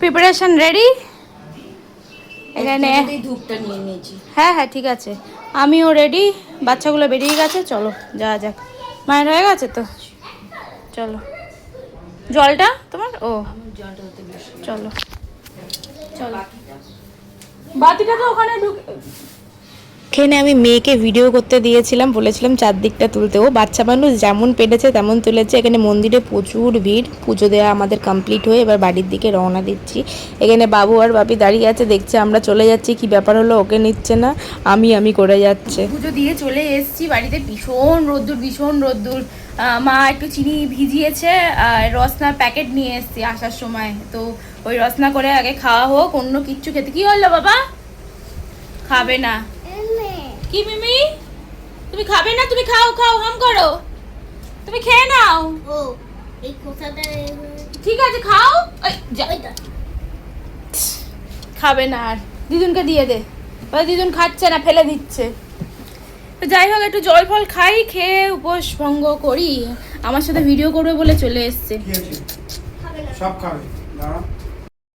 Preparation ready? এখানে ধূপটা নিয়ে নিয়েছি। হ্যাঁ হ্যাঁ ঠিক আছে, আমিও রেডি। বাচ্চাগুলো বেরিয়ে গেছে, চলো যাওয়া যাক। মায়ের হয়ে গেছে তো, চলো। জলটা তোমার? ও জলটা হতে বেশি। চলো চলো, বাতিটা তো ওখানে ঢুকে। এখানে আমি মেয়েকে ভিডিও করতে দিয়েছিলাম, বলেছিলাম চারদিকটা তুলতে। ও বাচ্চা মানুষ যেমন পেরেছে তেমন তুলেছে। এখানে মন্দিরে প্রচুর ভিড়, পুজো দেওয়া আমাদের কমপ্লিট হয়ে এবার বাড়ির দিকে রওনা দিচ্ছি। এখানে বাবু আর বাপি দাঁড়িয়ে আছে, দেখছে আমরা চলে যাচ্ছি। কি ব্যাপার হলো, ওকে নিচ্ছে না, আমি করে যাচ্ছে। পুজো দিয়ে চলে এসেছি বাড়িতে, ভীষণ রোদ্দুর, ভীষণ রোদ্দুর। মা একটু চিনি ভিজিয়েছে আর রসনার প্যাকেট নিয়ে এসেছি আসার সময়, তো ওই রসনা করে আগে খাওয়া হোক, অন্য কিচ্ছু খেতে। কি হলো বাবা? খাবে না? কি মিমি, তুমি খাবে না? তুমি খাও খাও, হাম করো, তুমি খেয়ে নাও। ও এই খোসাটা ঠিক আছে খাও। খাবে না আর, দিদুনকে দিয়ে দে। দিদুন খাচ্ছে না, ফেলে দিচ্ছে। তো যাই হোক, একটু জল ফল খাই, খেয়ে উপোস ভঙ্গ করি। আমার সাথে ভিডিও করবে বলে চলে এসছে। সব খাবে, দাঁড়া।